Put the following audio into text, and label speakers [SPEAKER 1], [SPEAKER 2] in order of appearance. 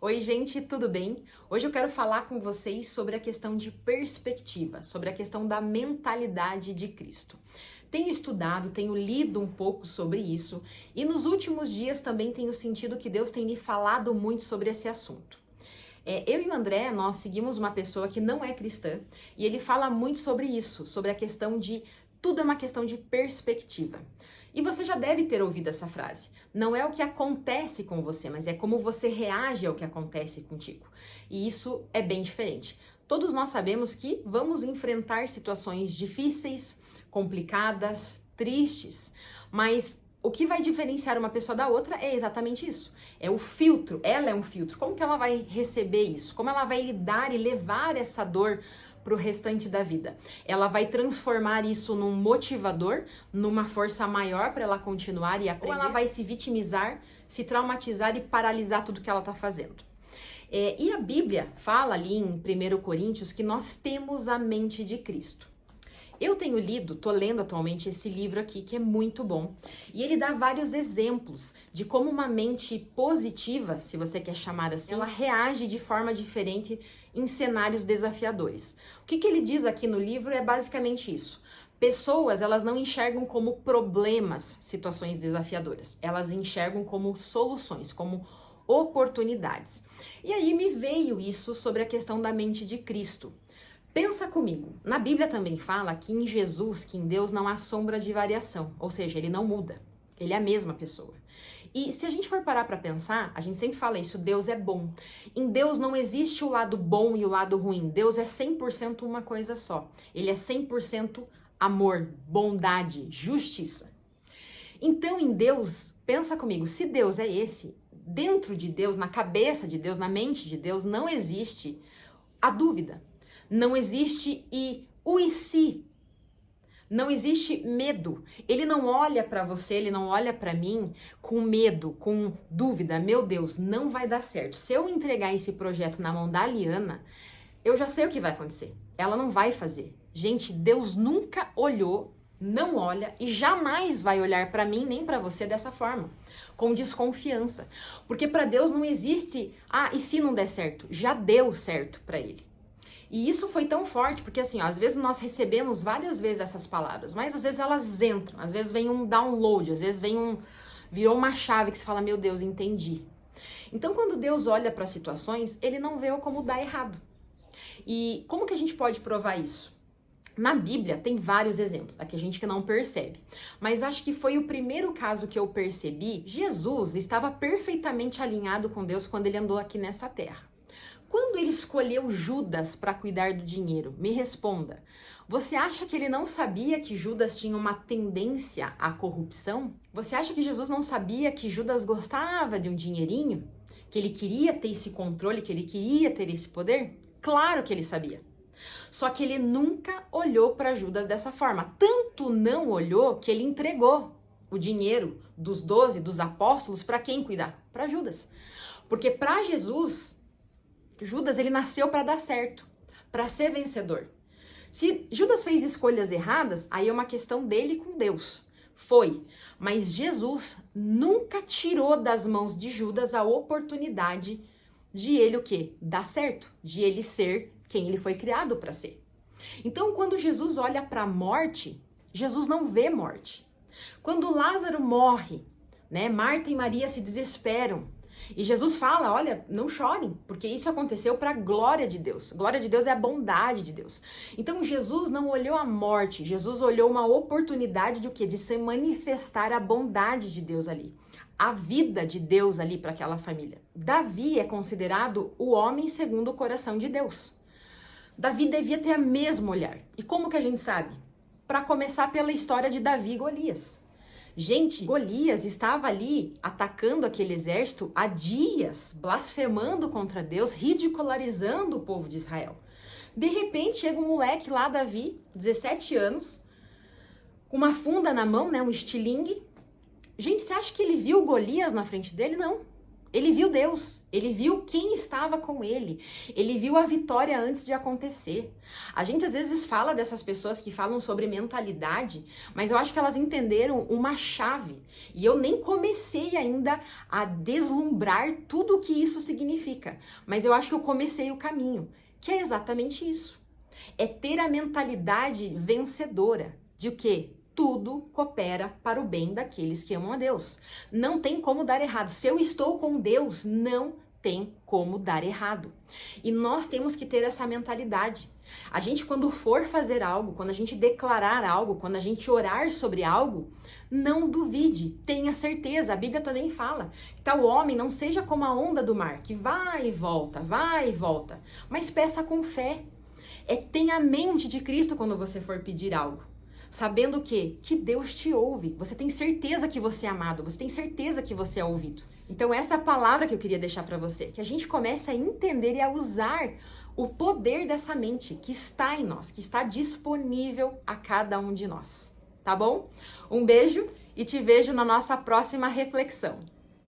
[SPEAKER 1] Oi, gente, tudo bem? Hoje eu quero falar com vocês sobre a questão de perspectiva, sobre a questão da mentalidade de Cristo. Tenho estudado, tenho lido um pouco sobre isso e nos últimos dias também tenho sentido que Deus tem me falado muito sobre esse assunto. Eu e o André, nós seguimos uma pessoa que não é cristã e ele fala muito sobre isso, sobre a questão de tudo é uma questão de perspectiva. E você já deve ter ouvido essa frase. Não é o que acontece com você, mas é como você reage ao que acontece contigo. E isso é bem diferente. Todos nós sabemos que vamos enfrentar situações difíceis, complicadas, tristes, mas o que vai diferenciar uma pessoa da outra é exatamente isso. É o filtro, ela é um filtro. Como que ela vai receber isso? Como ela vai lidar e levar essa dor para o restante da vida? Ela vai transformar isso num motivador, numa força maior para ela continuar e aprender? Ou ela vai se vitimizar, se traumatizar e paralisar tudo que ela está fazendo? E a Bíblia fala ali em 1 Coríntios que nós temos a mente de Cristo. Eu tenho lido, tô lendo atualmente esse livro aqui, que é muito bom. E ele dá vários exemplos de como uma mente positiva, se você quer chamar assim, ela reage de forma diferente em cenários desafiadores. O que ele diz aqui no livro é basicamente isso. Pessoas, elas não enxergam como problemas situações desafiadoras. Elas enxergam como soluções, como oportunidades. E aí me veio isso sobre a questão da mente de Cristo. Pensa comigo, na Bíblia também fala que em Jesus, que em Deus não há sombra de variação, ou seja, ele não muda, ele é a mesma pessoa. E se a gente for parar para pensar, a gente sempre fala isso, Deus é bom. Em Deus não existe o lado bom e o lado ruim, Deus é 100% uma coisa só. Ele é 100% amor, bondade, justiça. Então em Deus, pensa comigo, se Deus é esse, dentro de Deus, na cabeça de Deus, na mente de Deus, não existe a dúvida. Não existe o e se. Não existe medo. Ele não olha para você, ele não olha para mim com medo, com dúvida. Meu Deus, não vai dar certo. Se eu entregar esse projeto na mão da Liana, eu já sei o que vai acontecer. Ela não vai fazer. Gente, Deus nunca olhou, não olha e jamais vai olhar para mim nem para você dessa forma, com desconfiança. Porque para Deus não existe, e se não der certo? Já deu certo para ele. E isso foi tão forte, porque assim, ó, às vezes nós recebemos várias vezes essas palavras, mas às vezes elas entram, às vezes vem um download, às vezes virou uma chave que você fala, meu Deus, entendi. Então quando Deus olha para situações, ele não vê como dar errado. E como que a gente pode provar isso? Na Bíblia tem vários exemplos, aqui a gente que não percebe, mas acho que foi o primeiro caso que eu percebi, Jesus estava perfeitamente alinhado com Deus quando ele andou aqui nessa terra. Quando ele escolheu Judas para cuidar do dinheiro, me responda, você acha que ele não sabia que Judas tinha uma tendência à corrupção? Você acha que Jesus não sabia que Judas gostava de um dinheirinho? Que ele queria ter esse controle, que ele queria ter esse poder? Claro que ele sabia. Só que ele nunca olhou para Judas dessa forma. Tanto não olhou que ele entregou o dinheiro dos 12, dos apóstolos, para quem cuidar? Para Judas. Porque para Jesus, Judas, ele nasceu para dar certo, para ser vencedor. Se Judas fez escolhas erradas, aí é uma questão dele com Deus. Foi. Mas Jesus nunca tirou das mãos de Judas a oportunidade de ele o quê? Dar certo, de ele ser quem ele foi criado para ser. Então, quando Jesus olha para a morte, Jesus não vê morte. Quando Lázaro morre, né, Marta e Maria se desesperam. E Jesus fala, olha, não chorem, porque isso aconteceu para a glória de Deus. Glória de Deus é a bondade de Deus. Então Jesus não olhou a morte, Jesus olhou uma oportunidade de o quê? De se manifestar a bondade de Deus ali. A vida de Deus ali para aquela família. Davi é considerado o homem segundo o coração de Deus. Davi devia ter o mesmo olhar. E como que a gente sabe? Para começar pela história de Davi e Golias. Gente, Golias estava ali atacando aquele exército há dias, blasfemando contra Deus, ridicularizando o povo de Israel. De repente chega um moleque lá, Davi, 17 anos, com uma funda na mão, né, um estilingue. Gente, você acha que ele viu Golias na frente dele? Não. Ele viu Deus, ele viu quem estava com ele, ele viu a vitória antes de acontecer. A gente às vezes fala dessas pessoas que falam sobre mentalidade, mas eu acho que elas entenderam uma chave. E eu nem comecei ainda a deslumbrar tudo o que isso significa, mas eu acho que eu comecei o caminho, que é exatamente isso. É ter a mentalidade vencedora de o quê? Tudo coopera para o bem daqueles que amam a Deus. Não tem como dar errado. Se eu estou com Deus, não tem como dar errado. E nós temos que ter essa mentalidade. A gente, quando for fazer algo, quando a gente declarar algo, quando a gente orar sobre algo, não duvide, tenha certeza. A Bíblia também fala que tal homem não seja como a onda do mar, que vai e volta, mas peça com fé. Tenha a mente de Cristo quando você for pedir algo. Sabendo o quê? Que Deus te ouve. Você tem certeza que você é amado. Você tem certeza que você é ouvido. Então essa é a palavra que eu queria deixar para você. Que a gente comece a entender e a usar o poder dessa mente que está em nós. Que está disponível a cada um de nós. Tá bom? Um beijo e te vejo na nossa próxima reflexão.